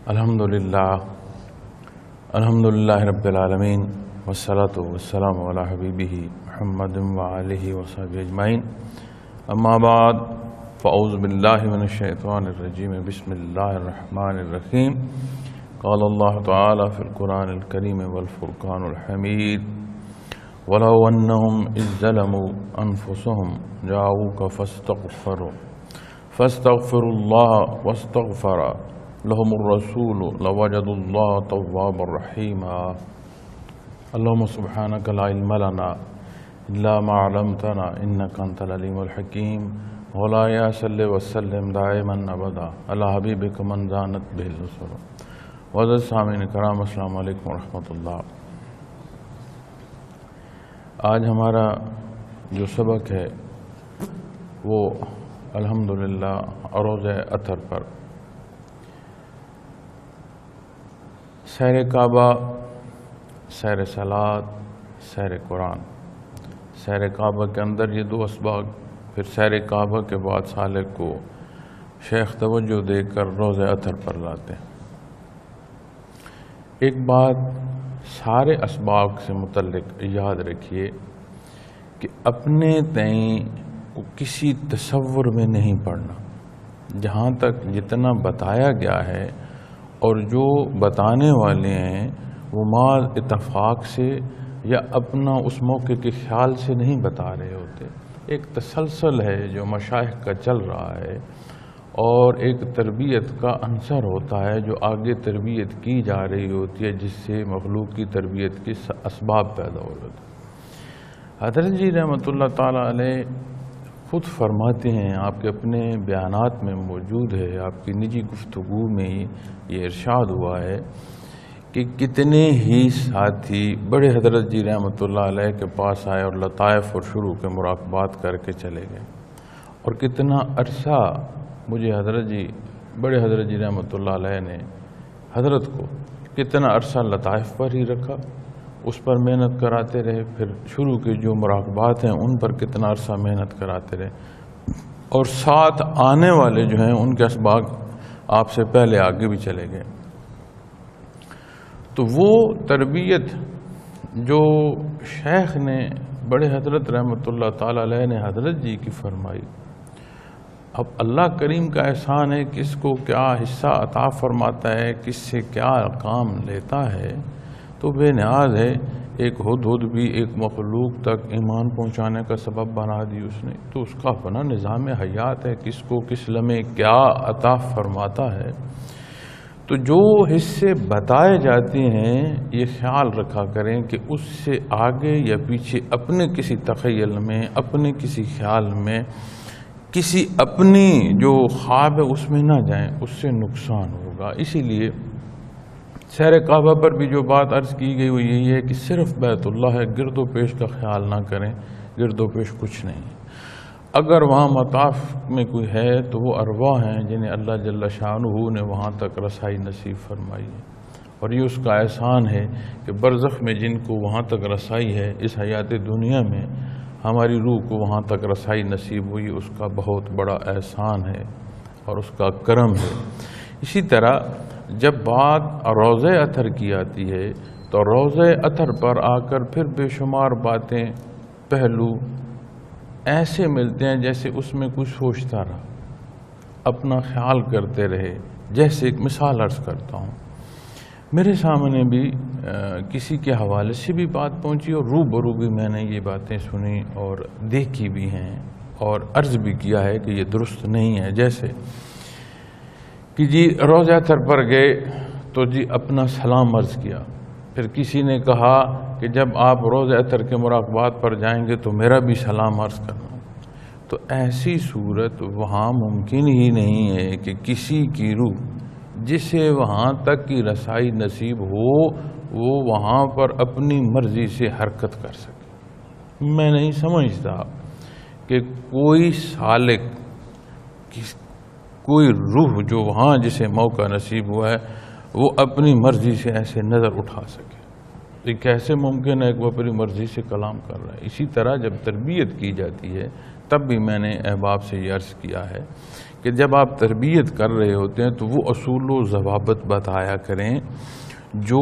الحمدللہ رب العالمین والصلاة والسلام علی حبیبہ محمد وآلہ وصحبہ اجمعین اما بعد فاعوذ باللہ من الشیطان الرجیم بسم اللہ الرحمن الرحیم قال اللہ تعالی فی القرآن الکریم والفرقان الحمید وَلَوْ أَنَّهُمْ إِذْ ظَلَمُوا أَنفُسَهُمْ جَاءُوكَ فَاسْتَغْفِرُوا اللَّهَ وَاسْتَغْفَرَ لَهُمُ الرَّسُولُ لَوَجَدُوا اللَّهَ تَوَّابًا رَحِيمًا اللهم سبحانك لا علم لنا إلا ما علمتنا إنك أنت العليم الحكيم مولاي صل وسلم دائما أبدا على حبيبك من زانت به النصر وعزیز سامعین کرام السلام علیکم ورحمۃ اللہ۔ آج ہمارا جو سبق ہے وہ الحمدللہ روزہ اطہر پر سیر کعبہ، سیر صلاۃ، سیر قرآن۔ سیر کعبہ کے اندر یہ دو اسباق، پھر سیر کعبہ کے بعد سالک کو شیخ توجہ دے کر روزہ اطہر پر لاتے ہیں۔ ایک بات سارے اسباق سے متعلق یاد رکھیے کہ اپنے تئیں کسی تصور میں نہیں پڑھنا۔ جہاں تک جتنا بتایا گیا ہے اور جو بتانے والے ہیں وہ محض اتفاق سے یا اپنا اس موقع کے خیال سے نہیں بتا رہے ہوتے، ایک تسلسل ہے جو مشائخ کا چل رہا ہے اور ایک تربیت کا عنصر ہوتا ہے جو آگے تربیت کی جا رہی ہوتی ہے، جس سے مخلوق کی تربیت کے اسباب پیدا ہو جاتے ہیں۔ حضرت جی رحمۃ اللہ تعالیٰ علیہ خود فرماتے ہیں، آپ کے اپنے بیانات میں موجود ہے، آپ کی نجی گفتگو میں یہ ارشاد ہوا ہے کہ کتنے ہی ساتھی بڑے حضرت جی رحمۃ اللہ علیہ کے پاس آئے اور لطائف اور شروع کے مراقبات کر کے چلے گئے، اور کتنا عرصہ مجھے بڑے حضرت جی رحمۃ اللہ علیہ نے حضرت کو کتنا عرصہ لطائف پر ہی رکھا، اس پر محنت کراتے رہے، پھر شروع کے جو مراقبات ہیں ان پر کتنا عرصہ محنت کراتے رہے، اور ساتھ آنے والے جو ہیں ان کے اسباق آپ سے پہلے آگے بھی چلے گئے۔ تو وہ تربیت جو شیخ نے بڑے حضرت رحمۃ اللہ تعالی علیہ نے حضرت جی کی فرمائی، اب اللہ کریم کا احسان ہے کس کو کیا حصہ عطا فرماتا ہے، کس سے کیا کام لیتا ہے، تو بے نیاز ہے۔ ایک ہدہد بھی ایک مخلوق تک ایمان پہنچانے کا سبب بنا دی اس نے، تو اس کا اپنا نظام حیات ہے، کس کو کس لمحے کیا عطا فرماتا ہے۔ تو جو حصے بتائے جاتے ہیں یہ خیال رکھا کریں کہ اس سے آگے یا پیچھے اپنے کسی تخیل میں، اپنے کسی خیال میں، کسی اپنی جو خواب ہے اس میں نہ جائیں، اس سے نقصان ہوگا۔ اسی لیے سیر کعبہ پر بھی جو بات عرض کی گئی وہ یہی ہے کہ صرف بیت اللہ ہے، گرد و پیش کا خیال نہ کریں، گرد و پیش کچھ نہیں۔ اگر وہاں مطاف میں کوئی ہے تو وہ ارواح ہیں جنہیں اللہ جل شانہ نے وہاں تک رسائی نصیب فرمائی ہے، اور یہ اس کا احسان ہے کہ برزخ میں جن کو وہاں تک رسائی ہے، اس حیات دنیا میں ہماری روح کو وہاں تک رسائی نصیب ہوئی، اس کا بہت بڑا احسان ہے اور اس کا کرم ہے۔ اسی طرح جب بات روزہ اطہر کی آتی ہے تو روزہ اطہر پر آ کر پھر بے شمار باتیں، پہلو ایسے ملتے ہیں جیسے اس میں کچھ سوچتا رہا، اپنا خیال کرتے رہے۔ جیسے ایک مثال عرض کرتا ہوں، میرے سامنے بھی کسی کے حوالے سے بھی بات پہنچی اور روبرو بھی میں نے یہ باتیں سنی اور دیکھی بھی ہیں اور عرض بھی کیا ہے کہ یہ درست نہیں ہے۔ جیسے کہ جی روزہ اطہر پر گئے تو جی اپنا سلام عرض کیا، پھر کسی نے کہا کہ جب آپ روزہ اطہر کے مراقبات پر جائیں گے تو میرا بھی سلام عرض کرنا۔ تو ایسی صورت وہاں ممکن ہی نہیں ہے کہ کسی کی روح جسے وہاں تک کی رسائی نصیب ہو وہ وہاں پر اپنی مرضی سے حرکت کر سکے۔ میں نہیں سمجھتا کہ کوئی سالک، کوئی روح جو وہاں جسے موقع نصیب ہوا ہے وہ اپنی مرضی سے ایسے نظر اٹھا سکے۔ یہ کیسے ممکن ہے کہ وہ اپنی مرضی سے کلام کر رہا ہے؟ اسی طرح جب تربیت کی جاتی ہے تب بھی میں نے احباب سے یہ عرض کیا ہے کہ جب آپ تربیت کر رہے ہوتے ہیں تو وہ اصول و ضوابط بتایا کریں جو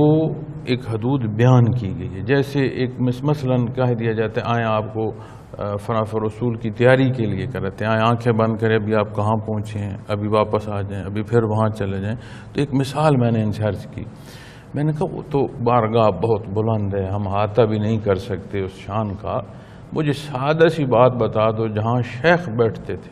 ایک حدود بیان کی گئی ہے. جیسے ایک مثلاً کہہ دیا جاتا ہے آئیں آپ کو فلاں رسول کی تیاری کے لیے کرتے ہیں، آئیں آنکھیں بند کریں، ابھی آپ کہاں پہنچے ہیں، ابھی واپس آ جائیں، ابھی پھر وہاں چلے جائیں. تو ایک مثال میں نے ان سے عرض کی، میں نے کہا وہ تو بارگاہ بہت بلند ہے، ہم احاطہ بھی نہیں کر سکتے اس شان کا، مجھے سادہ سی بات بتا دو جہاں شیخ بیٹھتے تھے.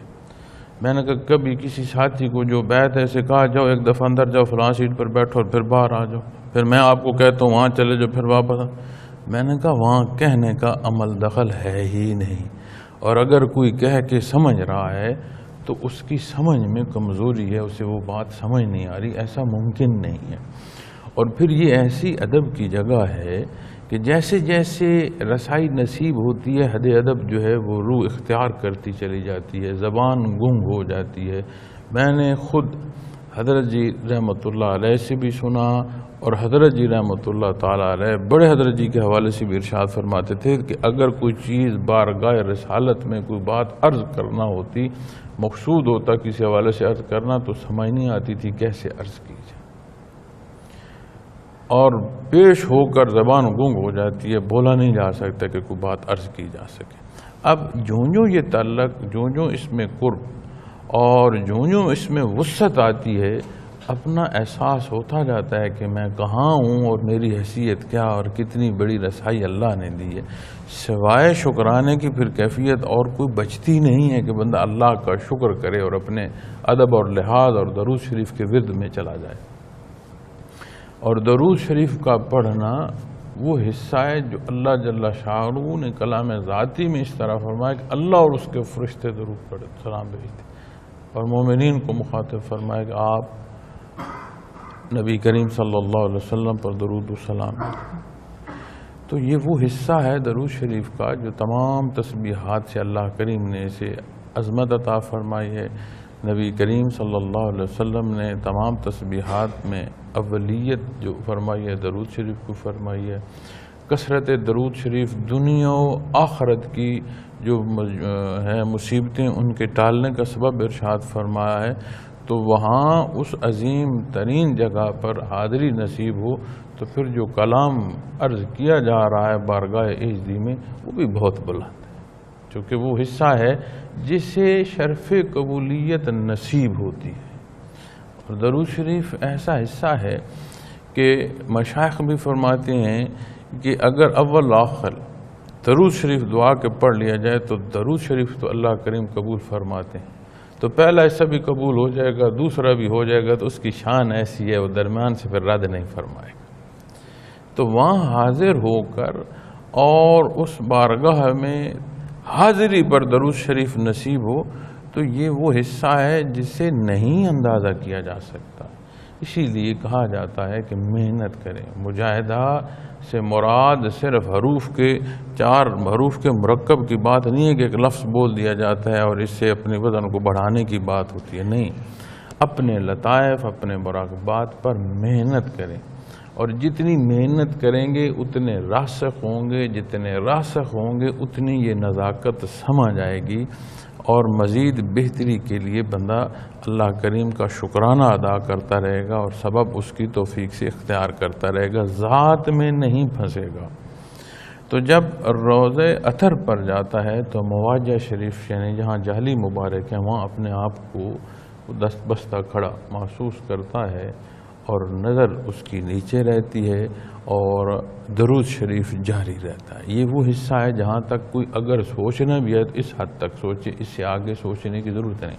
میں نے کہا کبھی کسی ساتھی کو جو بیت ہے اسے کہا جاؤ ایک دفعہ اندر جاؤ فلاں سیٹ پر بیٹھو اور پھر باہر آ جاؤ، پھر میں آپ کو کہتا ہوں وہاں چلے جاؤ پھر واپس آ. میں نے کہا وہاں کہنے کا عمل دخل ہے ہی نہیں، اور اگر کوئی کہہ کے سمجھ رہا ہے تو اس کی سمجھ میں کمزوری ہے، اسے وہ بات سمجھ نہیں آ رہی، ایسا ممکن نہیں ہے. اور پھر یہ ایسی ادب کی جگہ ہے کہ جیسے جیسے رسائی نصیب ہوتی ہے حد ادب جو ہے وہ روح اختیار کرتی چلی جاتی ہے، زبان گنگ ہو جاتی ہے. میں نے خود حضرت جی رحمۃ اللہ علیہ سے بھی سنا، اور حضرت جی رحمۃ اللہ تعالیٰ علیہ بڑے حضرت جی کے حوالے سے بھی ارشاد فرماتے تھے کہ اگر کوئی چیز بارگاہ رسالت میں کوئی بات عرض کرنا ہوتی، مقصود ہوتا کسی حوالے سے عرض کرنا، تو سمجھ نہیں آتی تھی کیسے عرض کی جائے، اور پیش ہو کر زبان گنگ ہو جاتی ہے، بولا نہیں جا سکتا کہ کوئی بات عرض کی جا سکے. اب جو یہ تعلق، جو اس میں قرب اور جو اس میں وسعت آتی ہے، اپنا احساس ہوتا جاتا ہے کہ میں کہاں ہوں اور میری حیثیت کیا اور کتنی بڑی رسائی اللہ نے دی ہے. سوائے شکرانے کی پھر کیفیت اور کوئی بچتی نہیں ہے کہ بندہ اللہ کا شکر کرے اور اپنے ادب اور لحاظ اور درود شریف کے ورد میں چلا جائے. اور درود شریف کا پڑھنا وہ حصہ ہے جو اللہ جل شانہ نے کلام ذاتی میں اس طرح فرمایا کہ اللہ اور اس کے فرشتے درود پڑھے سلام بھیجتے، اور مومنین کو مخاطب فرمایا کہ آپ نبی کریم صلی اللہ علیہ وسلم پر درود و سلام. تو یہ وہ حصہ ہے درود شریف کا جو تمام تسبیحات سے اللہ کریم نے اسے عظمت عطا فرمائی ہے. نبی کریم صلی اللہ علیہ وسلم نے تمام تسبیحات میں اولیت جو فرمائی ہے درود شریف کو فرمائی ہے. کثرت درود شریف دنیا و آخرت کی جو ہیں مصیبتیں ان کے ٹالنے کا سبب ارشاد فرمایا ہے. تو وہاں اس عظیم ترین جگہ پر حاضری نصیب ہو تو پھر جو کلام عرض کیا جا رہا ہے بارگاہ عزتی میں وہ بھی بہت بلند ہے، چونکہ وہ حصہ ہے جسے شرف قبولیت نصیب ہوتی ہے. اور درود شریف ایسا حصہ ہے کہ مشائخ بھی فرماتے ہیں کہ اگر اول آخر درود شریف دعا کے پڑھ لیا جائے تو درود شریف تو اللہ کریم قبول فرماتے ہیں. تو پہلا حصہ بھی قبول ہو جائے گا، دوسرا بھی ہو جائے گا، تو اس کی شان ایسی ہے وہ درمیان سے پھر رد نہیں فرمائے گا. تو وہاں حاضر ہو کر اور اس بارگاہ میں حاضری پر درود شریف نصیب ہو تو یہ وہ حصہ ہے جسے نہیں اندازہ کیا جا سکتا. اسی لیے کہا جاتا ہے کہ محنت کریں. مجاہدہ سے مراد صرف حروف کے 4 حروف کے مرکب کی بات نہیں ہے کہ ایک لفظ بول دیا جاتا ہے اور اس سے اپنے وزن کو بڑھانے کی بات ہوتی ہے. نہیں، اپنے لطائف اپنے مراقبات پر محنت کریں، اور جتنی محنت کریں گے اتنے راسخ ہوں گے، جتنے راسخ ہوں گے اتنی یہ نزاکت سمجھ آئے گی، اور مزید بہتری کے لیے بندہ اللہ کریم کا شکرانہ ادا کرتا رہے گا اور سبب اس کی توفیق سے اختیار کرتا رہے گا، ذات میں نہیں پھنسے گا. تو جب روضہ اطہر پر جاتا ہے تو مواجہ شریف یعنی جہاں جہلی مبارک ہے وہاں اپنے آپ کو دست بستہ کھڑا محسوس کرتا ہے اور نظر اس کی نیچے رہتی ہے اور درود شریف جاری رہتا ہے. یہ وہ حصہ ہے جہاں تک کوئی اگر سوچنا بھی ہے تو اس حد تک سوچے، اس سے آگے سوچنے کی ضرورت نہیں.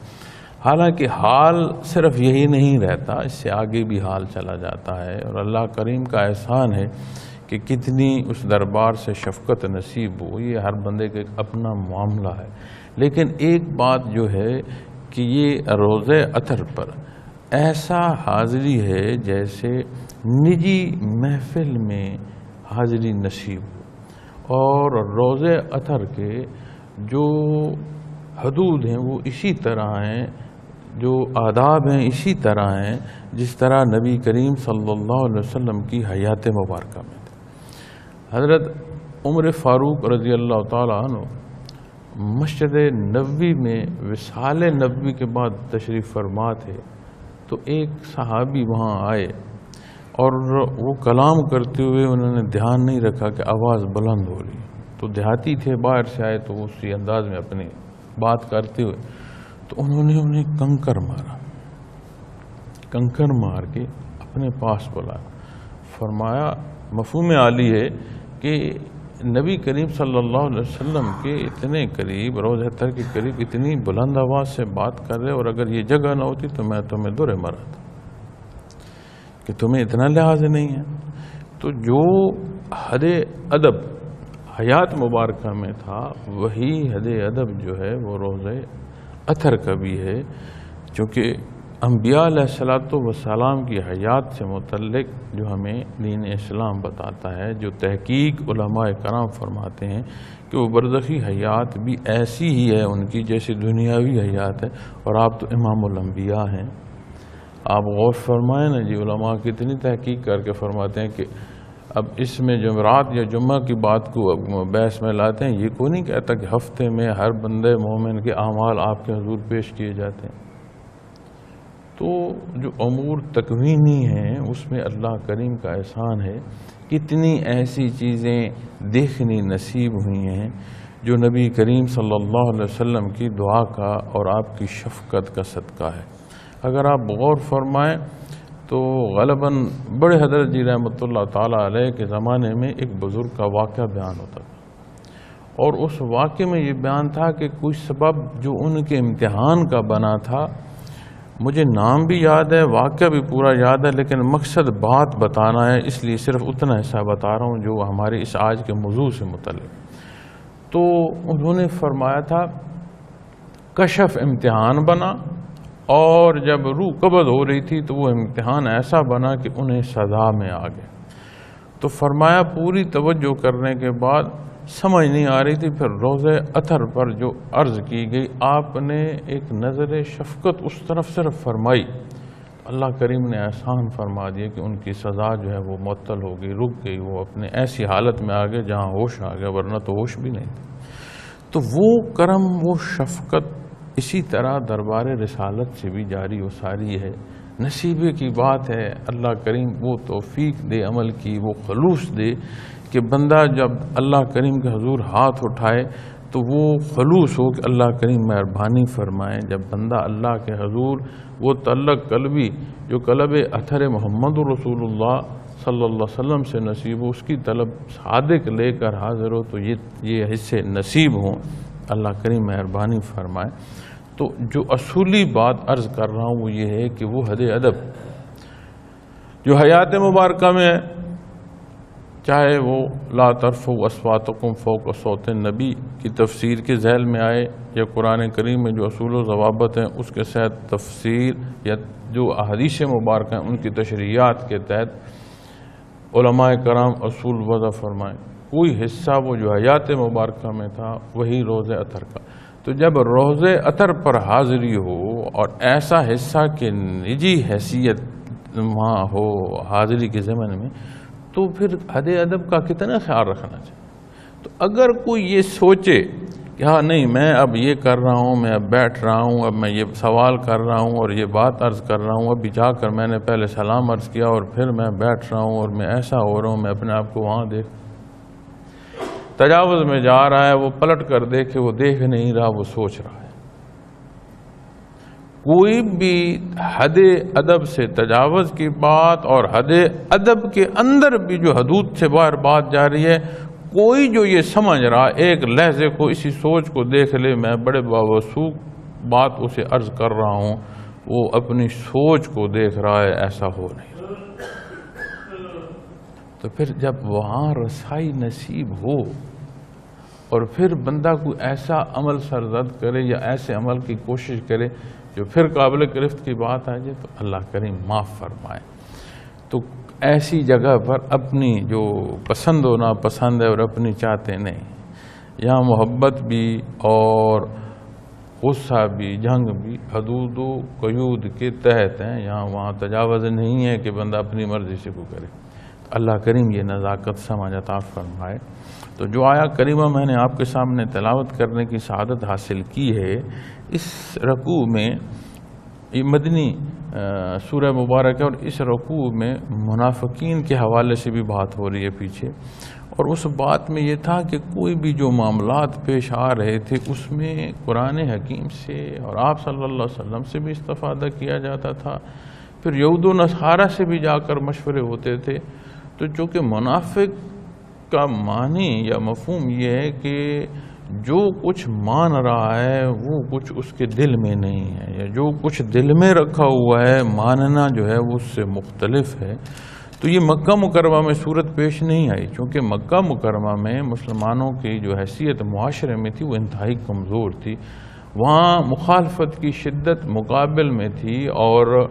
حالانکہ حال صرف یہی نہیں رہتا، اس سے آگے بھی حال چلا جاتا ہے، اور اللہ کریم کا احسان ہے کہ کتنی اس دربار سے شفقت نصیب ہو. یہ ہر بندے کا ایک اپنا معاملہ ہے. لیکن ایک بات جو ہے کہ یہ روزہ اطہر پر ایسا حاضری ہے جیسے نجی محفل میں حاضری نصیب ہو، اور روزہ اطہر کے جو حدود ہیں وہ اسی طرح ہیں، جو آداب ہیں اسی طرح ہیں جس طرح نبی کریم صلی اللہ علیہ وسلم کی حیات مبارکہ میں تھے. حضرت عمر فاروق رضی اللہ تعالیٰ عنہ مسجد نبوی میں وصال نبوی کے بعد تشریف فرما تھے، تو ایک صحابی وہاں آئے اور وہ کلام کرتے ہوئے انہوں نے دھیان نہیں رکھا کہ آواز بلند ہو رہی، تو دیہاتی تھے، باہر سے آئے، تو اسی انداز میں اپنی بات کرتے ہوئے تو انہوں نے انہیں کنکر مارا، کنکر مار کے اپنے پاس بلایا، فرمایا مفہوم عالی ہے کہ نبی کریم صلی اللہ علیہ وسلم کے اتنے قریب، روضہ طاہر کے قریب اتنی بلند آواز سے بات کر رہے، اور اگر یہ جگہ نہ ہوتی تو میں تمہیں درے مرا تھا کہ تمہیں اتنا لحاظ نہیں ہے۔ تو جو حد ادب حیات مبارکہ میں تھا، وہی حد ادب جو ہے وہ روضہ اطہر کا بھی ہے، چونکہ انبیاء علیہ الصلوۃ والسلام کی حیات سے متعلق جو ہمیں دین اسلام بتاتا ہے، جو تحقیق علماء کرام فرماتے ہیں کہ وہ برزخی حیات بھی ایسی ہی ہے ان کی جیسی دنیاوی حیات ہے، اور آپ تو امام الانبیاء ہیں۔ آپ غور فرمائیں نا جی، علماء کتنی تحقیق کر کے فرماتے ہیں کہ اب اس میں جمعرات یا جمعہ کی بات کو بحث میں لاتے ہیں، یہ کوئی نہیں کہتا کہ ہفتے میں ہر بندے مومن کے اعمال آپ کے حضور پیش کیے جاتے ہیں۔ تو جو امور تکوینی ہیں اس میں اللہ کریم کا احسان ہے، کتنی ایسی چیزیں دیکھنی نصیب ہوئی ہیں جو نبی کریم صلی اللہ علیہ وسلم کی دعا کا اور آپ کی شفقت کا صدقہ ہے۔ اگر آپ غور فرمائیں تو غالباً بڑے حضرت جی رحمۃ اللہ تعالیٰ علیہ کے زمانے میں ایک بزرگ کا واقعہ بیان ہوتا تھا، اور اس واقعے میں یہ بیان تھا کہ کوئی سبب جو ان کے امتحان کا بنا تھا، مجھے نام بھی یاد ہے، واقعہ بھی پورا یاد ہے، لیکن مقصد بات بتانا ہے، اس لیے صرف اتنا حصہ بتا رہا ہوں جو ہمارے اس آج کے موضوع سے متعلق۔ تو انہوں نے فرمایا تھا کشف امتحان بنا، اور جب روح قبض ہو رہی تھی تو وہ امتحان ایسا بنا کہ انہیں سزا میں آ گئے۔ تو فرمایا پوری توجہ کرنے کے بعد سمجھ نہیں آ رہی تھی، پھر روضہ اطہر پر جو عرض کی گئی، آپ نے ایک نظر شفقت اس طرف صرف فرمائی، اللہ کریم نے احسان فرما دیا کہ ان کی سزا جو ہے وہ معطل ہو گئی، رک گئی، وہ اپنے ایسی حالت میں آ گئے جہاں ہوش آ گیا، ورنہ تو ہوش بھی نہیں تھی۔ تو وہ کرم، وہ شفقت اسی طرح دربار رسالت سے بھی جاری و ساری ہے۔ نصیبے کی بات ہے، اللہ کریم وہ توفیق دے عمل کی، وہ خلوص دے کہ بندہ جب اللہ کریم کے حضور ہاتھ اٹھائے تو وہ خلوص ہو کہ اللہ کریم مہربانی فرمائے۔ جب بندہ اللہ کے حضور وہ تعلق قلبی جو قلب اطہر محمد رسول اللہ صلی اللہ علیہ وسلم سے نصیب ہو، اس کی طلب صادق لے کر حاضر ہو، تو یہ حصے نصیب ہوں، اللہ کریم مہربانی فرمائے۔ تو جو اصولی بات عرض کر رہا ہوں وہ یہ ہے کہ وہ حد ادب جو حیات مبارکہ میں ہے، چاہے وہ لا ترفعوا اصواتکم فوق صوت النبی کی تفسیر کے ذیل میں آئے، یا قرآن کریم میں جو اصول و ضوابط ہیں اس کے ساتھ تفسیر، یا جو احادیث مبارکہ ہیں ان کی تشریحات کے تحت علماء کرام اصول وضع فرمائیں، کوئی حصہ وہ جو حیات مبارکہ میں تھا وہی روضہ اطہر کا۔ تو جب روضہ اطہر پر حاضری ہو اور ایسا حصہ کہ نجی حیثیت وہاں ہو حاضری کے ضمن میں، تو پھر حد ادب کا کتنا خیال رکھنا چاہیے۔ تو اگر کوئی یہ سوچے کہ ہاں نہیں میں اب یہ کر رہا ہوں، میں اب بیٹھ رہا ہوں، اب میں یہ سوال کر رہا ہوں اور یہ بات عرض کر رہا ہوں، ابھی جا کر میں نے پہلے سلام عرض کیا اور پھر میں بیٹھ رہا ہوں اور میں ایسا ہو رہا ہوں، میں اپنے آپ کو وہاں دیکھ تجاوز میں جا رہا ہے، وہ پلٹ کر دیکھے، وہ دیکھ نہیں رہا، وہ سوچ رہا ہے۔ کوئی بھی حد ادب سے تجاوز کی بات اور حد ادب کے اندر بھی جو حدود سے باہر بات جا رہی ہے، کوئی جو یہ سمجھ رہا ایک لحظے کو اسی سوچ کو دیکھ لے میں بڑے باوسوق بات اسے عرض کر رہا ہوں، وہ اپنی سوچ کو دیکھ رہا ہے، ایسا ہو نہیں۔ تو پھر جب وہاں رسائی نصیب ہو اور پھر بندہ کوئی ایسا عمل سرزد کرے یا ایسے عمل کی کوشش کرے جو پھر قابل گرفت کی بات آ جائے، تو اللہ کریم معاف فرمائے۔ تو ایسی جگہ پر اپنی جو پسند و ناپسند ہے اور اپنی چاہتے نہیں، یہاں محبت بھی اور غصہ بھی، جنگ بھی حدود و قیود کے تحت ہیں، یہاں وہاں تجاوز نہیں ہے کہ بندہ اپنی مرضی سے کو کرے۔ اللہ کریم یہ نزاکت سمجھ عطا فرمائے۔ تو جو آیا کریمہ میں نے آپ کے سامنے تلاوت کرنے کی سعادت حاصل کی ہے، اس رکوع میں یہ مدنی سورہ مبارک ہے، اور اس رکوع میں منافقین کے حوالے سے بھی بات ہو رہی ہے پیچھے، اور اس بات میں یہ تھا کہ کوئی بھی جو معاملات پیش آ رہے تھے اس میں قرآن حکیم سے اور آپ صلی اللہ علیہ وسلم سے بھی استفادہ کیا جاتا تھا، پھر یہود و نصارہ سے بھی جا کر مشورے ہوتے تھے۔ تو چونکہ منافق کا معنی یا مفہوم یہ ہے کہ جو کچھ مان رہا ہے وہ کچھ اس کے دل میں نہیں ہے، یا جو کچھ دل میں رکھا ہوا ہے ماننا جو ہے وہ اس سے مختلف ہے۔ تو یہ مکہ مکرمہ میں صورت پیش نہیں آئی، چونکہ مکہ مکرمہ میں مسلمانوں کی جو حیثیت معاشرے میں تھی وہ انتہائی کمزور تھی، وہاں مخالفت کی شدت مقابل میں تھی اور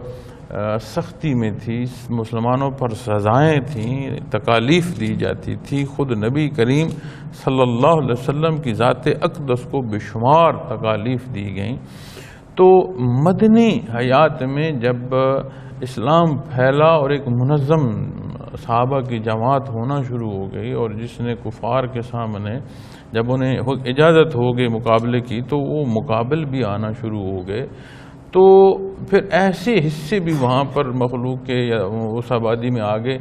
سختی میں تھی، مسلمانوں پر سزائیں تھیں، تکالیف دی جاتی تھی، خود نبی کریم صلی اللہ علیہ وسلم کی ذات اقدس کو بے شمار تکالیف دی گئیں۔ تو مدنی حیات میں جب اسلام پھیلا اور ایک منظم صحابہ کی جماعت ہونا شروع ہو گئی، اور جس نے کفار کے سامنے جب انہیں اجازت ہو گئی مقابلے کی تو وہ مقابل بھی آنا شروع ہو گئے، تو پھر ایسے حصے بھی وہاں پر مخلوق کے یا اس آبادی میں آگے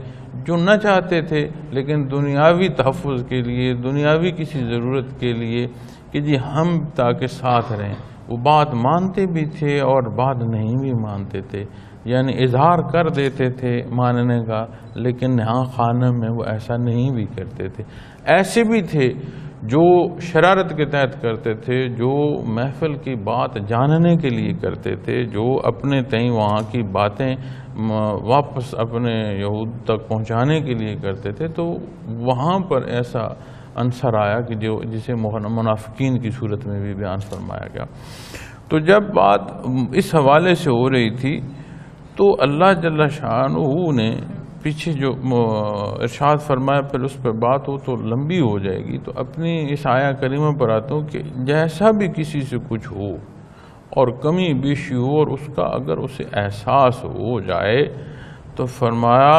جو نہ چاہتے تھے لیکن دنیاوی تحفظ کے لیے، دنیاوی کسی ضرورت کے لیے کہ جی ہم تاکہ ساتھ رہیں، وہ بات مانتے بھی تھے اور بات نہیں بھی مانتے تھے، یعنی اظہار کر دیتے تھے ماننے کا لیکن ہاں خانہ میں وہ ایسا نہیں بھی کرتے تھے۔ ایسے بھی تھے جو شرارت کے تحت کرتے تھے، جو محفل کی بات جاننے کے لیے کرتے تھے، جو اپنے تئیں وہاں کی باتیں واپس اپنے یہود تک پہنچانے کے لیے کرتے تھے۔ تو وہاں پر ایسا عنصر آیا کہ جو جسے منافقین کی صورت میں بھی بیان فرمایا گیا۔ تو جب بات اس حوالے سے ہو رہی تھی تو اللہ جل شانہ نے پیچھے جو ارشاد فرمایا، پھر اس پہ بات ہو تو لمبی ہو جائے گی، تو اپنی اس آیہ کریمہ پر آتا ہوں کہ جیسا بھی کسی سے کچھ ہو اور کمی بیشی ہو اور اس کا اگر اسے احساس ہو جائے تو فرمایا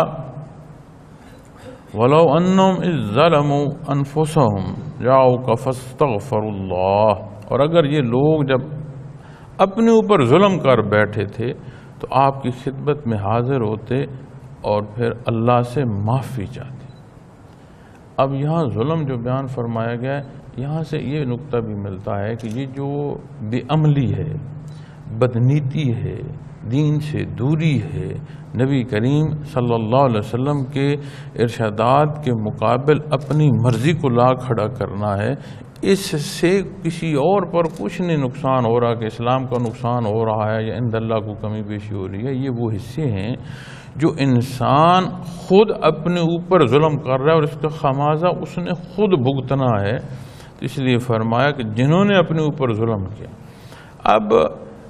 وَلَوْ أَنَّهُمْ إِذْ ظَلَمُوا أَنفُسَهُمْ جَاءُوكَ فَاسْتَغْفَرُوا اللَّهَ، اور اگر یہ لوگ جب اپنے اوپر ظلم کر بیٹھے تھے تو آپ کی خدمت میں حاضر ہوتے اور پھر اللہ سے معافی چاہتے۔ اب یہاں ظلم جو بیان فرمایا گیا ہے، یہاں سے یہ نقطہ بھی ملتا ہے کہ یہ جو بے عملی ہے، بدنیتی ہے، دین سے دوری ہے، نبی کریم صلی اللہ علیہ وسلم کے ارشادات کے مقابل اپنی مرضی کو لا کھڑا کرنا ہے، اس سے کسی اور پر کچھ نہیں نقصان ہو رہا کہ اسلام کا نقصان ہو رہا ہے یا عند اللہ کو کمی بیشی ہو رہی ہے۔ یہ وہ حصے ہیں جو انسان خود اپنے اوپر ظلم کر رہا ہے اور اس کا خمیازہ اس نے خود بھگتنا ہے۔ تو اس لیے فرمایا کہ جنہوں نے اپنے اوپر ظلم کیا، اب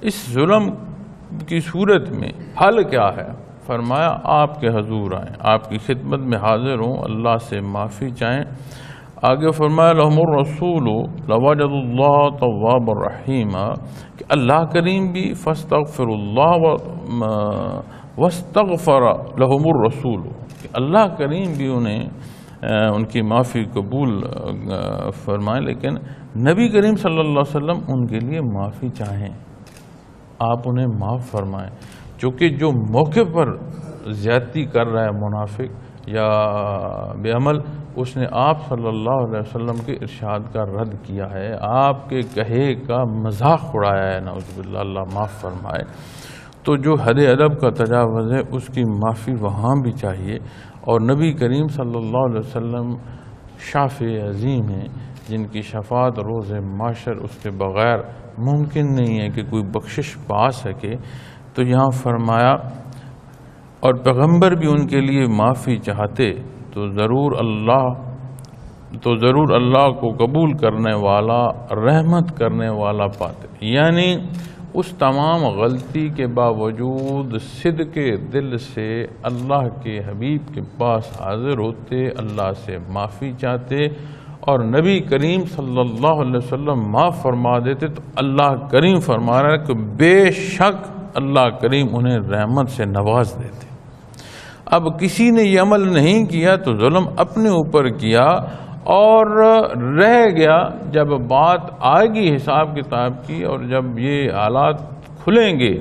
اس ظلم کی صورت میں حل کیا ہے؟ فرمایا آپ کے حضور آئیں، آپ کی خدمت میں حاضر ہوں، اللہ سے معافی چاہیں۔ آگے فرمایا لَهُمُ الرَّسُولُ لَوَجَدُ اللَّهَ تَوَّابًا رَحِيمًا، کہ اللہ کریم بھی فَاسْتَغْفِرُوا اللَّهَ وَاسْتَغْفَرَ لَهُمُ الرَّسُولُ، کہ اللہ کریم بھی انہیں ان کی معافی قبول فرمائیں، لیکن نبی کریم صلی اللہ علیہ وسلم ان کے لیے معافی چاہیں، آپ انہیں معاف فرمائیں، چونکہ جو موقع پر زیادتی کر رہا ہے منافق یا بے عمل، اس نے آپ صلی اللہ علیہ وسلم کے ارشاد کا رد کیا ہے، آپ کے کہے کا مذاق اڑایا ہے، نعوذ باللہ، اللہ معاف فرمائے۔ تو جو حد ادب کا تجاوز ہے اس کی معافی وہاں بھی چاہیے، اور نبی کریم صلی اللہ علیہ وسلم شافع عظیم ہیں جن کی شفاعت روز محشر اس کے بغیر ممکن نہیں ہے کہ کوئی بخشش پا سکے۔ تو یہاں فرمایا اور پیغمبر بھی ان کے لیے معافی چاہتے تو ضرور اللہ کو قبول کرنے والا، رحمت کرنے والا پاتے، یعنی اس تمام غلطی کے باوجود صدق دل سے اللہ کے حبیب کے پاس حاضر ہوتے، اللہ سے معافی چاہتے، اور نبی کریم صلی اللہ علیہ وسلم معاف فرما دیتے، تو اللہ کریم فرما رہا ہے کہ بے شک اللہ کریم انہیں رحمت سے نواز دیتے۔ اب کسی نے یہ عمل نہیں کیا تو ظلم اپنے اوپر کیا اور رہ گیا. جب بات آئے گی حساب کتاب کی اور جب یہ حالات کھلیں گے،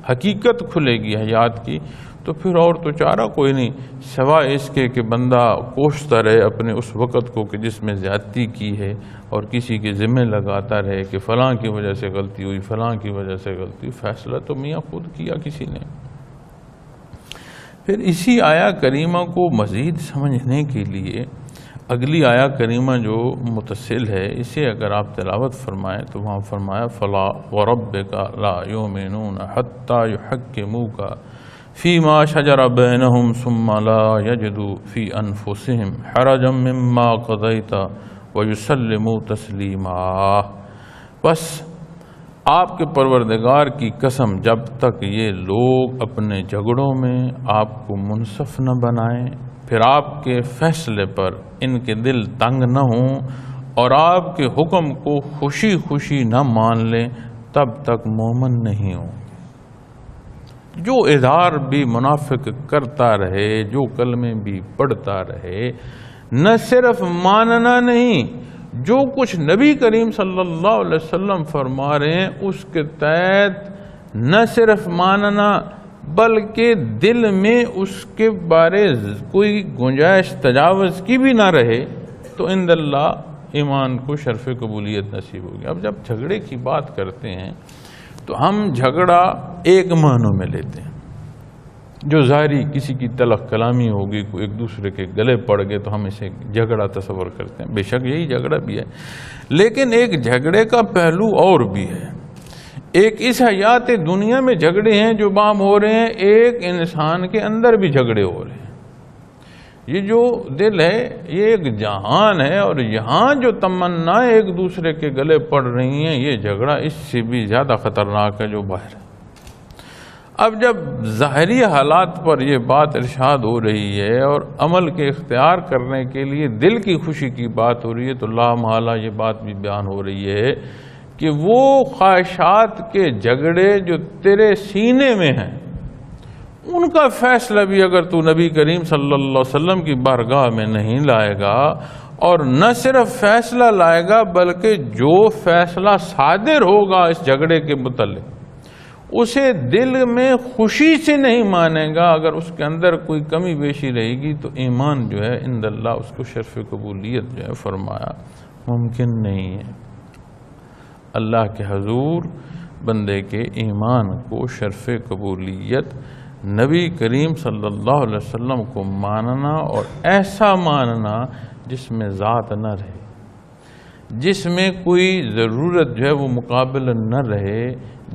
حقیقت کھلے گی حیات کی، تو پھر اور تو چارہ کوئی نہیں سوائے اس کے کہ بندہ کوشتا رہے اپنے اس وقت کو کہ جس میں زیادتی کی ہے اور کسی کے ذمہ لگاتا رہے کہ فلاں کی وجہ سے غلطی ہوئی، فلاں کی وجہ سے غلطی ہوئی. فیصلہ تو میاں خود کیا کسی نے. پھر اسی آیا کریمہ کو مزید سمجھنے کے لیے اگلی آیا کریمہ جو متصل ہے، اسے اگر آپ تلاوت فرمائیں تو وہاں فرمایا فلا وربک لا یؤمنون حتی یحکموک فیما شجر بینہم ثم لا یجدوا فی انفسہم حرجا مما قضیت ویسلموا تسلیما. بس آپ کے پروردگار کی قسم جب تک یہ لوگ اپنے جھگڑوں میں آپ کو منصف نہ بنائیں، پھر آپ کے فیصلے پر ان کے دل تنگ نہ ہوں اور آپ کے حکم کو خوشی خوشی نہ مان لیں، تب تک مومن نہیں ہوں. جو اظہار بھی منافق کرتا رہے، جو کلمے بھی پڑھتا رہے، نہ صرف ماننا نہیں، جو کچھ نبی کریم صلی اللہ علیہ وسلم فرما رہے ہیں اس کے تحت نہ صرف ماننا بلکہ دل میں اس کے بارے کوئی گنجائش تجاوز کی بھی نہ رہے تو عند اللہ ایمان کو شرف قبولیت نصیب ہوگی. اب جب جھگڑے کی بات کرتے ہیں تو ہم جھگڑا ایک معنوں میں لیتے ہیں، جو ظاہری کسی کی تلخ کلامی ہوگی، کوئی ایک دوسرے کے گلے پڑ گئے تو ہم اسے جھگڑا تصور کرتے ہیں. بے شک یہی جھگڑا بھی ہے، لیکن ایک جھگڑے کا پہلو اور بھی ہے. ایک اس حیات دنیا میں جھگڑے ہیں جو بام ہو رہے ہیں، ایک انسان کے اندر بھی جھگڑے ہو رہے ہیں. یہ جو دل ہے یہ ایک جہان ہے، اور یہاں جو تمنا ایک دوسرے کے گلے پڑ رہی ہیں، یہ جھگڑا اس سے بھی زیادہ خطرناک ہے جو باہر ہے. اب جب ظاہری حالات پر یہ بات ارشاد ہو رہی ہے اور عمل کے اختیار کرنے کے لیے دل کی خوشی کی بات ہو رہی ہے، تو لا محالہ یہ بات بھی بیان ہو رہی ہے کہ وہ خواہشات کے جھگڑے جو تیرے سینے میں ہیں، ان کا فیصلہ بھی اگر تو نبی کریم صلی اللہ علیہ وسلم کی بارگاہ میں نہیں لائے گا، اور نہ صرف فیصلہ لائے گا بلکہ جو فیصلہ صادر ہوگا اس جھگڑے کے متعلق اسے دل میں خوشی سے نہیں مانے گا، اگر اس کے اندر کوئی کمی بیشی رہے گی تو ایمان جو ہے عند اللہ اس کو شرف قبولیت جو ہے فرمایا ممکن نہیں ہے. اللہ کے حضور بندے کے ایمان کو شرف قبولیت نبی کریم صلی اللہ علیہ وسلم کو ماننا، اور ایسا ماننا جس میں ذات نہ رہے، جس میں کوئی ضرورت جو ہے وہ مقابل نہ رہے،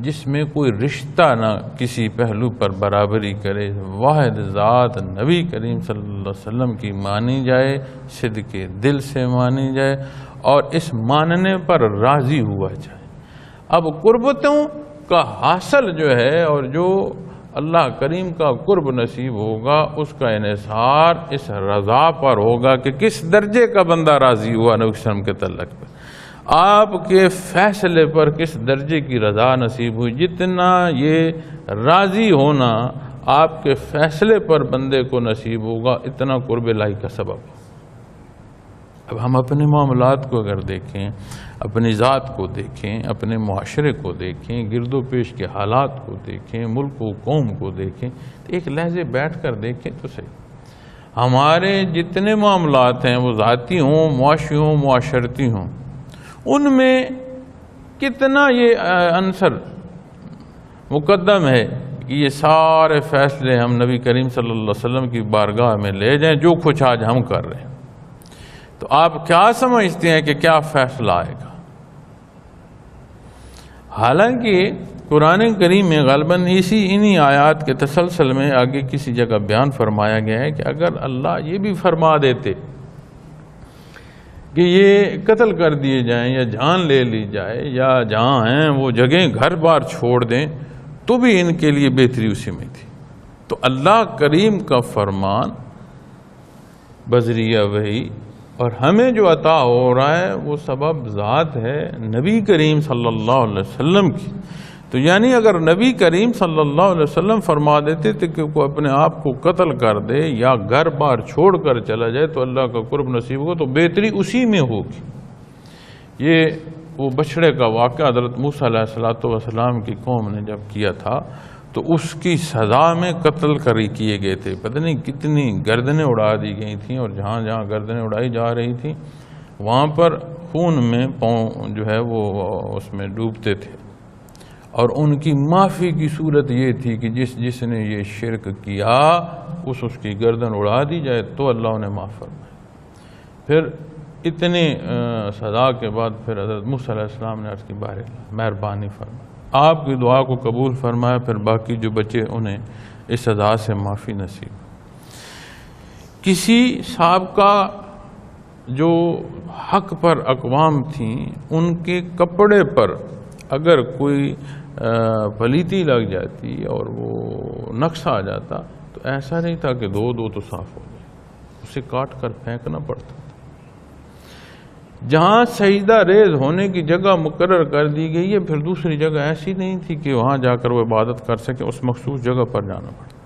جس میں کوئی رشتہ نہ کسی پہلو پر برابری کرے، واحد ذات نبی کریم صلی اللہ علیہ وسلم کی مانی جائے، صدق دل سے مانی جائے اور اس ماننے پر راضی ہوا جائے. اب قربتوں کا حاصل جو ہے اور جو اللہ کریم کا قرب نصیب ہوگا اس کا انحصار اس رضا پر ہوگا کہ کس درجے کا بندہ راضی ہوا نبی صلی اللہ علیہ وسلم کے تعلق پر، آپ کے فیصلے پر کس درجے کی رضا نصیب ہوئی. جتنا یہ راضی ہونا آپ کے فیصلے پر بندے کو نصیب ہوگا اتنا قرب الہی کا سبب. اب ہم اپنے معاملات کو اگر دیکھیں، اپنی ذات کو دیکھیں، اپنے معاشرے کو دیکھیں، گرد و پیش کے حالات کو دیکھیں، ملک و قوم کو دیکھیں، تو ایک لحظے بیٹھ کر دیکھیں تو صحیح. ہمارے جتنے معاملات ہیں وہ ذاتی ہوں، معاشی ہوں، معاشرتی ہوں، ان میں کتنا یہ عنصر مقدم ہے کہ یہ سارے فیصلے ہم نبی کریم صلی اللہ علیہ وسلم کی بارگاہ میں لے جائیں، جو کچھ آج ہم کر رہے ہیں. تو آپ کیا سمجھتے ہیں کہ کیا فیصلہ آئے گا؟ حالانکہ قرآن کریم میں غالباً انہی آیات کے تسلسل میں آگے کسی جگہ بیان فرمایا گیا ہے کہ اگر اللہ یہ بھی فرما دیتے کہ یہ قتل کر دیے جائیں یا جان لے لی جائے یا جہاں ہیں وہ جگہیں گھر بار چھوڑ دیں تو بھی ان کے لیے بہتری اسی میں تھی. تو اللہ کریم کا فرمان بذریعہ وحی اور ہمیں جو عطا ہو رہا ہے وہ سبب ذات ہے نبی کریم صلی اللہ علیہ وسلم کی. تو یعنی اگر نبی کریم صلی اللہ علیہ وسلم فرما دیتے تھے کہ کوئی اپنے آپ کو قتل کر دے یا گھر بار چھوڑ کر چلا جائے تو اللہ کا قرب نصیب ہوگا، تو بہتری اسی میں ہوگی۔ یہ وہ بچھڑے کا واقعہ حضرت موسیٰ علیہ السلام کی قوم نے جب کیا تھا تو اس کی سزا میں قتل کیے گئے تھے، پتہ نہیں کتنی گردنیں اڑا دی گئی تھیں، اور جہاں جہاں گردنیں اڑائی جا رہی تھیں وہاں پر خون میں پاؤں جو ہے وہ اس میں ڈوبتے تھے، اور ان کی معافی کی صورت یہ تھی کہ جس نے یہ شرک کیا اس کی گردن اڑا دی جائے تو اللہ انہیں معاف فرمائے۔ پھر اتنی سزا کے بعد پھر حضرت موسیٰ علیہ السلام نے عرض کی بارک مہربانی فرمائے، آپ کی دعا کو قبول فرمایا، پھر باقی جو بچے انہیں اس سزا سے معافی نصیب۔ کسی سابقہ جو حق پر اقوام تھیں ان کے کپڑے پر اگر کوئی پلیتی لگ جاتی اور وہ نقص آ جاتا تو ایسا نہیں تھا کہ دو تو صاف ہو جائے، اسے کاٹ کر پھینکنا پڑتا تھا۔ جہاں سجدہ ریز ہونے کی جگہ مقرر کر دی گئی ہے پھر دوسری جگہ ایسی نہیں تھی کہ وہاں جا کر وہ عبادت کر سکے، اس مخصوص جگہ پر جانا پڑتا۔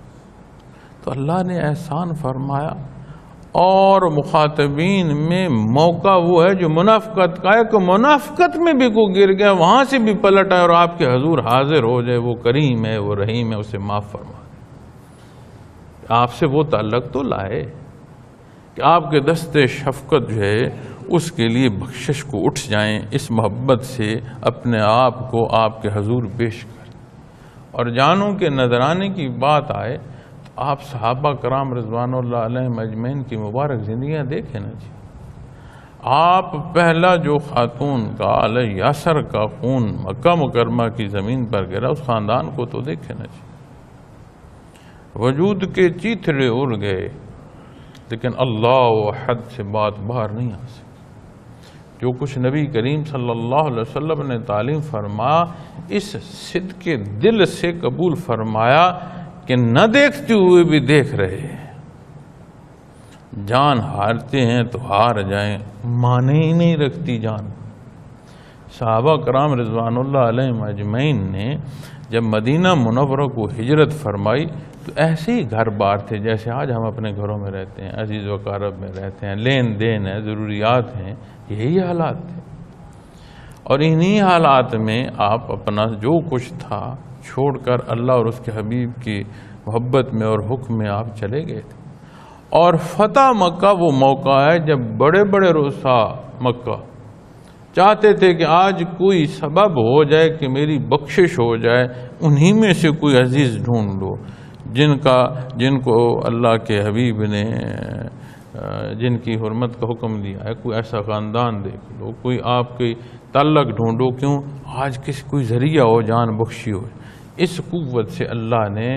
تو اللہ نے احسان فرمایا، اور مخاطبین میں موقع وہ ہے جو منافقت کا ہے کہ منافقت میں بھی کوئی گر گیا وہاں سے بھی پلٹ آئے اور آپ کے حضور حاضر ہو جائے، وہ کریم ہے، وہ رحیم ہے، اسے معاف فرما دے۔ آپ سے وہ تعلق تو لائے کہ آپ کے دستے شفقت جو ہے اس کے لیے بخشش کو اٹھ جائیں، اس محبت سے اپنے آپ کو آپ کے حضور پیش کریں۔ اور جانوں کے نذرانے کی بات آئے تو آپ صحابہ کرام رضوان اللہ علیہم اجمعین کی مبارک زندگیاں دیکھیں نا جی۔ آپ پہلا جو خاتون کا علیہ یاسر کا خون مکہ مکرمہ کی زمین پر گرا اس خاندان کو تو دیکھیں نا جی۔ وجود کے چیتھڑے اڑ گئے لیکن اللہ وحد سے بات باہر نہیں آ سکی۔ جو کچھ نبی کریم صلی اللہ علیہ وسلم نے تعلیم فرمایا اس صدق دل سے قبول فرمایا کہ نہ دیکھتے ہوئے بھی دیکھ رہے ہیں۔ جان ہارتے ہیں تو ہار جائیں، مانے ہی نہیں رکھتی جان۔ صحابہ کرام رضوان اللہ علیہم اجمعین نے جب مدینہ منورہ کو ہجرت فرمائی تو ایسے ہی گھر بار تھے جیسے آج ہم اپنے گھروں میں رہتے ہیں، عزیز و اقارب میں رہتے ہیں، لین دین ہے، ضروریات ہیں، یہی حالات تھے۔ اور انہی حالات میں آپ اپنا جو کچھ تھا چھوڑ کر اللہ اور اس کے حبیب کی محبت میں اور حکم میں آپ چلے گئے تھے۔ اور فتح مکہ وہ موقع ہے جب بڑے بڑے رؤساء مکہ چاہتے تھے کہ آج کوئی سبب ہو جائے کہ میری بخشش ہو جائے، انہی میں سے کوئی عزیز ڈھونڈ لو جن کو اللہ کے حبیب نے جن کی حرمت کا حکم دیا ہے، کوئی ایسا خاندان دیکھ لو، کوئی آپ کی تعلق ڈھونڈو، کیوں آج کسی کوئی ذریعہ ہو جان بخشی ہو۔ اس قوت سے اللہ نے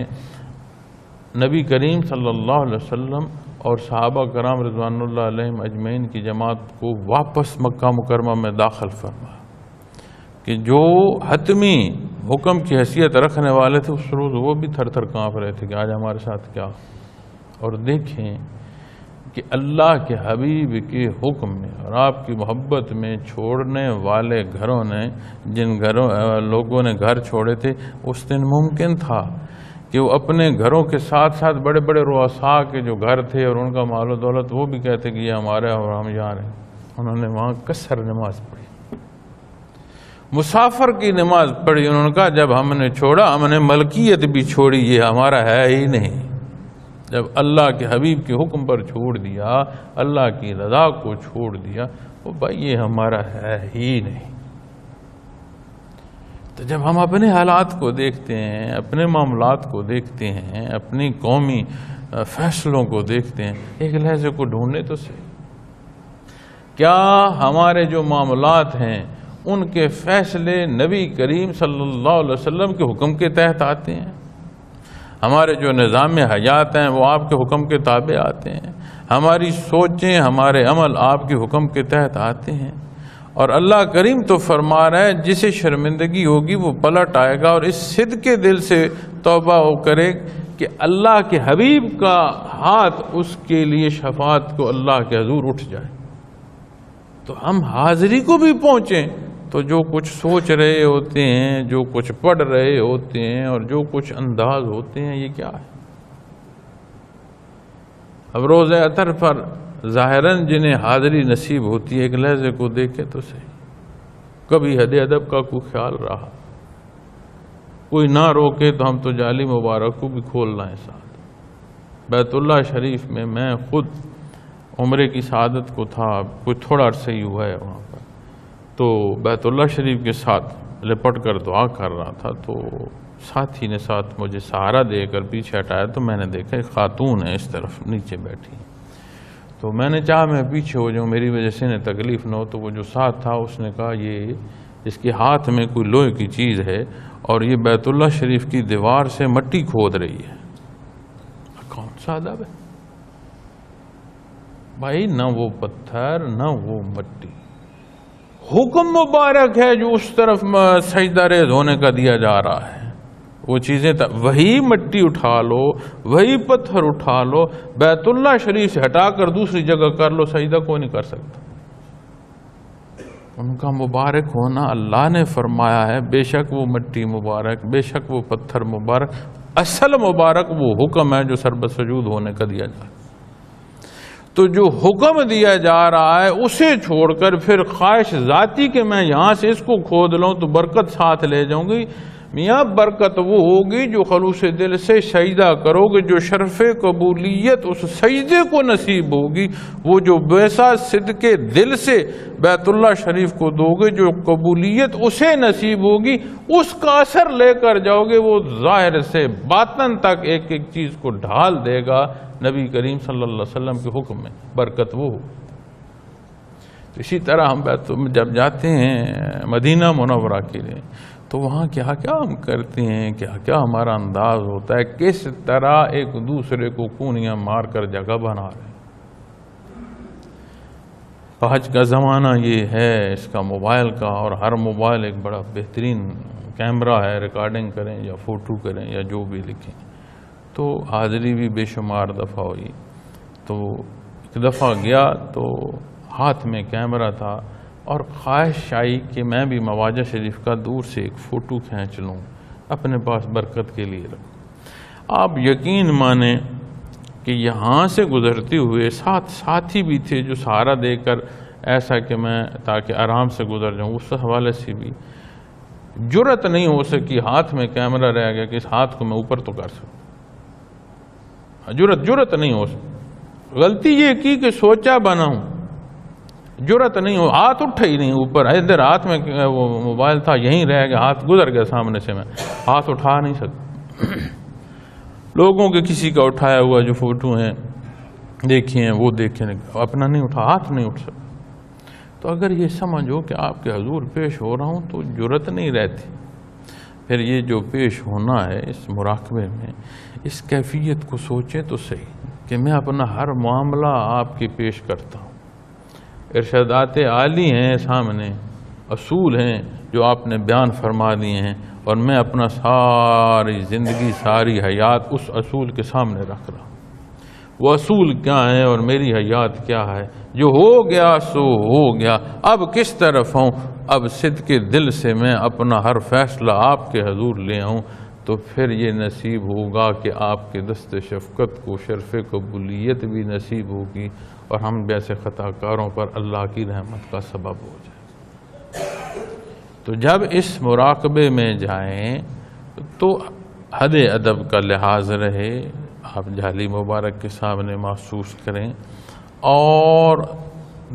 نبی کریم صلی اللہ علیہ وسلم اور صحابہ کرام رضوان اللہ علیہم اجمعین کی جماعت کو واپس مکہ مکرمہ میں داخل فرمایا کہ جو حتمی حکم کی حیثیت رکھنے والے تھے اس روز وہ بھی تھر تھر کانپ رہے تھے کہ آج ہمارے ساتھ کیا۔ اور دیکھیں کہ اللہ کے حبیب کے حکم میں اور آپ کی محبت میں چھوڑنے والے گھروں نے جن لوگوں نے گھر چھوڑے تھے اس دن ممکن تھا کہ وہ اپنے گھروں کے ساتھ ساتھ بڑے بڑے رؤساء کے جو گھر تھے اور ان کا مال و دولت وہ بھی کہتے کہ یہ ہمارا ہے اور ہم یہاں رہے۔ انہوں نے وہاں قصر نماز پڑھی، مسافر کی نماز پڑھی۔ انہوں نے کہا جب ہم نے چھوڑا ہم نے ملکیت بھی چھوڑی، یہ ہمارا ہے ہی نہیں۔ جب اللہ کے حبیب کے حکم پر چھوڑ دیا، اللہ کی رضا کو چھوڑ دیا، وہ بھائی یہ ہمارا ہے ہی نہیں۔ تو جب ہم اپنے حالات کو دیکھتے ہیں، اپنے معاملات کو دیکھتے ہیں، اپنی قومی فیصلوں کو دیکھتے ہیں، ایک لحظے کو ڈھونڈنے تو صحیح، کیا ہمارے جو معاملات ہیں ان کے فیصلے نبی کریم صلی اللہ علیہ وسلم کے حکم کے تحت آتے ہیں؟ ہمارے جو نظام حیات ہیں وہ آپ کے حکم کے تابع آتے ہیں؟ ہماری سوچیں، ہمارے عمل آپ کے حکم کے تحت آتے ہیں؟ اور اللہ کریم تو فرما رہا ہے جسے شرمندگی ہوگی وہ پلٹ آئے گا اور اس صدق کے دل سے توبہ وہ کرے کہ اللہ کے حبیب کا ہاتھ اس کے لیے شفاعت کو اللہ کے حضور اٹھ جائے۔ تو ہم حاضری کو بھی پہنچیں تو جو کچھ سوچ رہے ہوتے ہیں، جو کچھ پڑھ رہے ہوتے ہیں اور جو کچھ انداز ہوتے ہیں، یہ کیا ہے؟ اب روز اطہر پر ظاہراً جنہیں حاضری نصیب ہوتی ہے، ایک لہجے کو دیکھے تو صحیح، کبھی حد ادب کا کوئی خیال رہا، کوئی نہ روکے تو ہم تو جعلی مبارک کو بھی کھولنا ہے ساتھ۔ بیت اللہ شریف میں خود عمرے کی سعادت کو تھا، کوئی تھوڑا عرصہ ہی ہوا ہے وہاں پر، تو بیت اللہ شریف کے ساتھ لپٹ کر دعا کر رہا تھا، تو ساتھی نے ساتھ مجھے سہارا دے کر پیچھے ہٹایا، تو میں نے دیکھا ایک خاتون ہے اس طرف نیچے بیٹھی، تو میں نے چاہا میں پیچھے ہو جاؤں، میری وجہ سے انہیں تکلیف نہ ہو، تو وہ جو ساتھ تھا اس نے کہا یہ اس کے ہاتھ میں کوئی لوہے کی چیز ہے اور یہ بیت اللہ شریف کی دیوار سے مٹی کھود رہی ہے۔ کون سا ادب ہے بھائی؟ نہ وہ پتھر نہ وہ مٹی، حکم مبارک ہے جو اس طرف سجدہ ریز ہونے کا دیا جا رہا ہے، وہ چیزیں وہی مٹی اٹھا لو، وہی پتھر اٹھا لو، بیت اللہ شریف سے ہٹا کر دوسری جگہ کر لو، سجدہ کوئی نہیں کر سکتا۔ ان کا مبارک ہونا اللہ نے فرمایا ہے، بے شک وہ مٹی مبارک، بے شک وہ پتھر مبارک، اصل مبارک وہ حکم ہے جو سربت سجود ہونے کا دیا جا رہا ہے۔ تو جو حکم دیا جا رہا ہے اسے چھوڑ کر پھر خواہش ذاتی کہ میں یہاں سے اس کو کھود لوں تو برکت ساتھ لے جاؤں گی، میاں برکت وہ ہوگی جو خلوص دل سے سجدہ کرو گے، جو شرف قبولیت اس سجدے کو نصیب ہوگی، وہ جو ویسا صدقے دل سے بیت اللہ شریف کو دو گے، جو قبولیت اسے نصیب ہوگی، اس کا اثر لے کر جاؤ گے، وہ ظاہر سے باطن تک ایک ایک چیز کو ڈھال دے گا نبی کریم صلی اللہ علیہ وسلم کے حکم میں، برکت وہ ہو۔ تو اسی طرح ہم جب جاتے ہیں مدینہ منورہ کے لیے تو وہاں کیا کیا ہم کرتے ہیں، کیا کیا ہمارا انداز ہوتا ہے، کس طرح ایک دوسرے کو کونیاں مار کر جگہ بنا رہے ہیں۔ آج کا زمانہ یہ ہے اس کا موبائل کا، اور ہر موبائل ایک بڑا بہترین کیمرہ ہے، ریکارڈنگ کریں یا فوٹو کریں یا جو بھی لکھیں۔ تو حاضری بھی بے شمار دفعہ ہوئی، تو ایک دفعہ گیا تو ہاتھ میں کیمرہ تھا اور خواہش آئی کہ میں بھی مواجہ شریف کا دور سے ایک فوٹو کھینچ لوں، اپنے پاس برکت کے لیے رکھوں۔ آپ یقین مانیں کہ یہاں سے گزرتے ہوئے ساتھی بھی تھے جو سہارا دے کر ایسا کہ میں تاکہ آرام سے گزر جاؤں، اس حوالے سے بھی جرت نہیں ہو سکی، ہاتھ میں کیمرہ رہ گیا کہ اس ہاتھ کو میں اوپر تو کر سکوں، جرت نہیں ہو سکی۔ غلطی یہ کی کہ سوچا بناؤں، جرت نہیں ہو، ہاتھ اٹھا ہی نہیں اوپر، ادھر ہاتھ میں وہ موبائل تھا یہیں رہ گیا، ہاتھ گزر گیا سامنے سے، میں ہاتھ اٹھا نہیں سکتا۔ لوگوں کے کسی کا اٹھایا ہوا جو فوٹو ہیں دیکھیں، وہ دیکھیں، اپنا نہیں اٹھا، ہاتھ نہیں اٹھ سکتا۔ تو اگر یہ سمجھو کہ آپ کے حضور پیش ہو رہا ہوں تو جرت نہیں رہتی، پھر یہ جو پیش ہونا ہے اس مراقبے میں، اس کیفیت کو سوچیں تو صحیح کہ میں اپنا ہر معاملہ آپ کے پیش کرتا ہوں۔ ارشادات عالی ہیں سامنے، اصول ہیں جو آپ نے بیان فرما دیے ہیں، اور میں اپنا ساری زندگی ساری حیات اس اصول کے سامنے رکھ رہا ہوں۔ وہ اصول کیا ہیں اور میری حیات کیا ہے؟ جو ہو گیا سو ہو گیا، اب کس طرف ہوں؟ اب صدق دل سے میں اپنا ہر فیصلہ آپ کے حضور لے آؤں، تو پھر یہ نصیب ہوگا کہ آپ کے دست شفقت کو شرف قبولیت بھی نصیب ہوگی، اور ہم جیسے خطا کاروں پر اللہ کی رحمت کا سبب ہو جائے۔ تو جب اس مراقبے میں جائیں تو حد ادب کا لحاظ رہے، آپ جھالی مبارک کے سامنے محسوس کریں، اور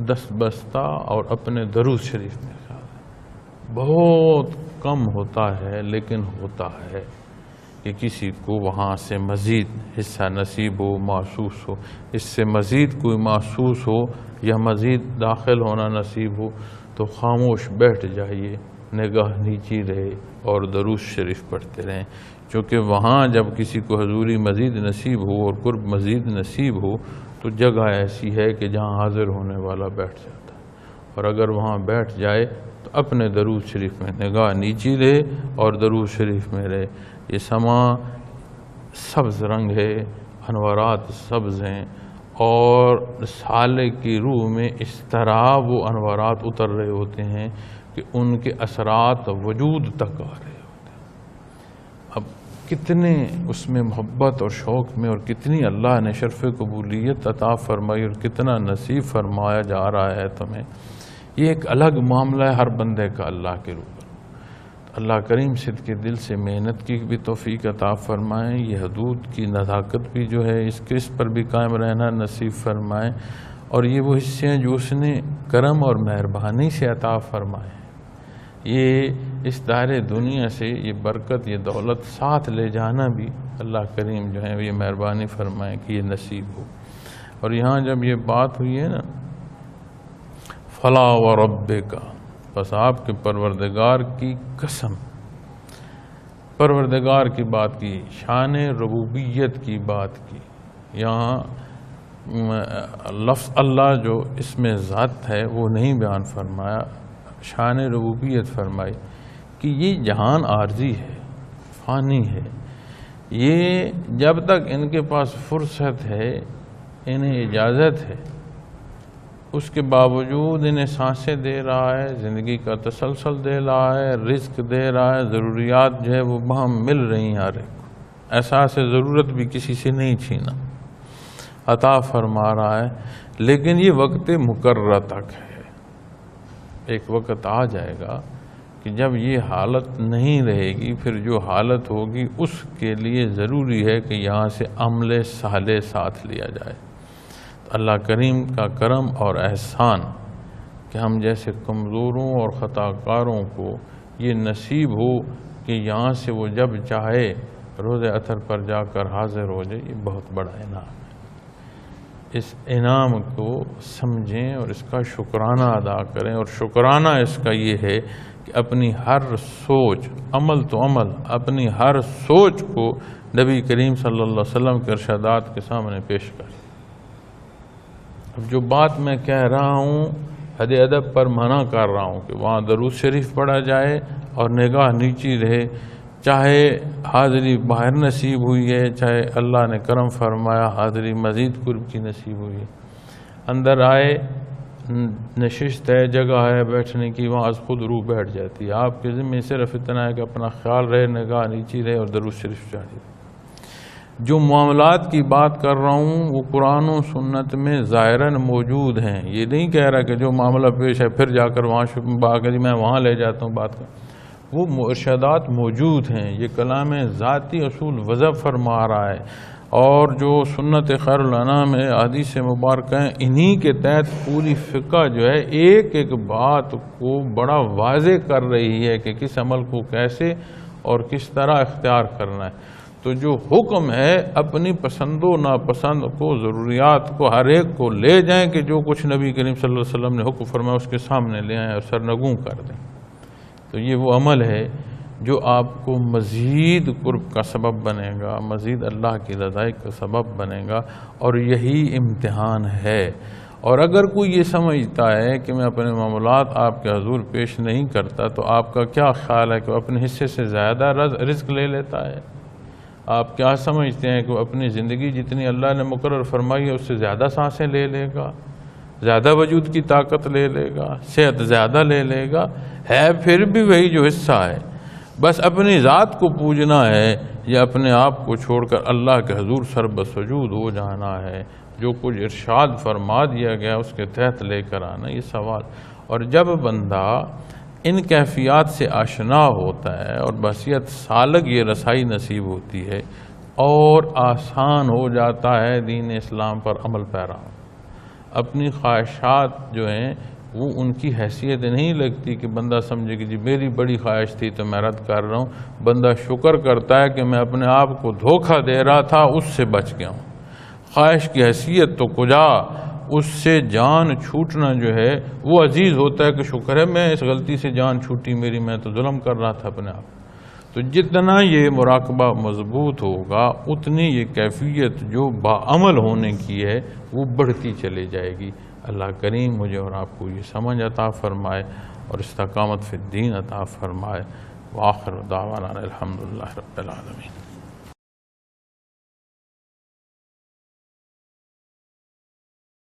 دست بستہ اور اپنے درود شریف میں خیال بہت کم ہوتا ہے، لیکن ہوتا ہے کہ کسی کو وہاں سے مزید حصہ نصیب ہو، محسوس ہو، اس سے مزید کوئی محسوس ہو یا مزید داخل ہونا نصیب ہو تو خاموش بیٹھ جائیے، نگاہ نیچی رہے اور درود شریف پڑھتے رہیں، چونکہ وہاں جب کسی کو حضوری مزید نصیب ہو اور قرب مزید نصیب ہو تو جگہ ایسی ہے کہ جہاں حاضر ہونے والا بیٹھ جاتا ہے، اور اگر وہاں بیٹھ جائے تو اپنے درود شریف میں نگاہ نیچی رہے اور درود شریف میں رہے۔ یہ سما سبز رنگ ہے، انوارات سبز ہیں، اور سالے کی روح میں اس طرح وہ انوارات اتر رہے ہوتے ہیں کہ کہ ان کے اثرات وجود تک آ رہے ہوتے ہیں۔ اب کتنے اس میں محبت اور شوق میں، اور کتنی اللہ نے شرف قبولیت عطا فرمائی، اور کتنا نصیب فرمایا جا رہا ہے تمہیں، یہ ایک الگ معاملہ ہے ہر بندے کا اللہ کے روبرو۔ اللہ کریم صدق کے دل سے محنت کی بھی توفیق عطا فرمائیں، یہ حدود کی نزاکت بھی جو ہے اس پر بھی قائم رہنا نصیب فرمائیں، اور یہ وہ حصے ہیں جو اس نے کرم اور مہربانی سے عطا فرمائے، یہ اس دائرے دنیا سے یہ برکت، یہ دولت ساتھ لے جانا بھی اللہ کریم جو ہے یہ مہربانی فرمائیں کہ یہ نصیب ہو۔ اور یہاں جب یہ بات ہوئی ہے نا فلا وربک، بس آپ کے پروردگار کی قسم، پروردگار کی بات کی، شان ربوبیت کی بات کی۔ یہاں لفظ اللہ جو اس میں ذات ہے وہ نہیں بیان فرمایا، شان ربوبیت فرمائی کہ یہ جہان عارضی ہے، فانی ہے، یہ جب تک ان کے پاس فرصت ہے، انہیں اجازت ہے، اس کے باوجود انہیں سانسیں دے رہا ہے، زندگی کا تسلسل دے رہا ہے، رزق دے رہا ہے، ضروریات جو ہے وہ بہم مل رہی ہیں ہر ایک کو، احساس ضرورت بھی کسی سے نہیں چھینا، عطا فرما رہا ہے، لیکن یہ وقت مقررہ تک ہے۔ ایک وقت آ جائے گا کہ جب یہ حالت نہیں رہے گی، پھر جو حالت ہوگی اس کے لیے ضروری ہے کہ یہاں سے عمل صالح ساتھ لیا جائے۔ اللہ کریم کا کرم اور احسان کہ ہم جیسے کمزوروں اور خطا کاروں کو یہ نصیب ہو کہ یہاں سے وہ جب چاہے روز اثر پر جا کر حاضر ہو جائے، یہ بہت بڑا انعام ہے۔ اس انعام کو سمجھیں اور اس کا شکرانہ ادا کریں، اور شکرانہ اس کا یہ ہے کہ اپنی ہر سوچ، عمل تو عمل، اپنی ہر سوچ کو نبی کریم صلی اللہ علیہ وسلم کے ارشادات کے سامنے پیش کریں۔ اب جو بات میں کہہ رہا ہوں حد ادب پر منع کر رہا ہوں کہ وہاں درود شریف پڑھا جائے اور نگاہ نیچی رہے، چاہے حاضری باہر نصیب ہوئی ہے، چاہے اللہ نے کرم فرمایا حاضری مزید قرب کی نصیب ہوئی ہے، اندر آئے نشست ہے، جگہ ہے بیٹھنے کی، وہاں از خود روح بیٹھ جاتی ہے۔ آپ کے ذمہ صرف اتنا ہے کہ اپنا خیال رہے، نگاہ نیچی رہے اور درود شریف چاہیے۔ جو معاملات کی بات کر رہا ہوں وہ قرآن و سنت میں ظاہراً موجود ہیں، یہ نہیں کہہ رہا کہ جو معاملہ پیش ہے پھر جا کر وہاں میں وہاں لے جاتا ہوں بات کر، وہ ارشادات موجود ہیں، یہ کلام ذاتی اصول وضع فرما رہا ہے، اور جو سنت خیر الانام ہے، حدیث مبارکہ ہیں، انہی کے تحت پوری فقہ جو ہے ایک ایک بات کو بڑا واضح کر رہی ہے کہ کس عمل کو کیسے اور کس طرح اختیار کرنا ہے۔ تو جو حکم ہے اپنی پسند و ناپسند کو، ضروریات کو، ہر ایک کو لے جائیں کہ جو کچھ نبی کریم صلی اللہ علیہ وسلم نے حکم فرمایا اس کے سامنے لے آئیں اور سرنگوں کر دیں۔ تو یہ وہ عمل ہے جو آپ کو مزید قرب کا سبب بنے گا، مزید اللہ کی رضائی کا سبب بنے گا، اور یہی امتحان ہے۔ اور اگر کوئی یہ سمجھتا ہے کہ میں اپنے معاملات آپ کے حضور پیش نہیں کرتا، تو آپ کا کیا خیال ہے کہ وہ اپنے حصے سے زیادہ رزق لے لیتا ہے؟ آپ کیا سمجھتے ہیں کہ وہ اپنی زندگی جتنی اللہ نے مقرر فرمائی ہے اس سے زیادہ سانسیں لے لے گا، زیادہ وجود کی طاقت لے لے گا، صحت زیادہ لے لے گا؟ ہے پھر بھی وہی جو حصہ ہے، بس اپنی ذات کو پوجنا ہے یا اپنے آپ کو چھوڑ کر اللہ کے حضور سر بسجود ہو جانا ہے، جو کچھ ارشاد فرما دیا گیا اس کے تحت لے کر آنا، یہ سوال۔ اور جب بندہ ان کیفیات سے آشنا ہوتا ہے اور بحیثیت سالک یہ رسائی نصیب ہوتی ہے، اور آسان ہو جاتا ہے دین اسلام پر عمل پیرا۔ اپنی خواہشات جو ہیں وہ ان کی حیثیت نہیں لگتی کہ بندہ سمجھے کہ جی میری بڑی خواہش تھی تو میں رد کر رہا ہوں، بندہ شکر کرتا ہے کہ میں اپنے آپ کو دھوکہ دے رہا تھا، اس سے بچ گیا ہوں۔ خواہش کی حیثیت تو کجا، اس سے جان چھوٹنا جو ہے وہ عزیز ہوتا ہے کہ شکر ہے میں اس غلطی سے جان چھوٹی میری، میں تو ظلم کر رہا تھا اپنے آپ۔ تو جتنا یہ مراقبہ مضبوط ہوگا اتنی یہ کیفیت جو باعمل ہونے کی ہے وہ بڑھتی چلی جائے گی۔ اللہ کریم مجھے اور آپ کو یہ سمجھ عطا فرمائے اور استقامت فی الدین عطا فرمائے۔ وآخر دعوانا الحمدللہ رب العالمین۔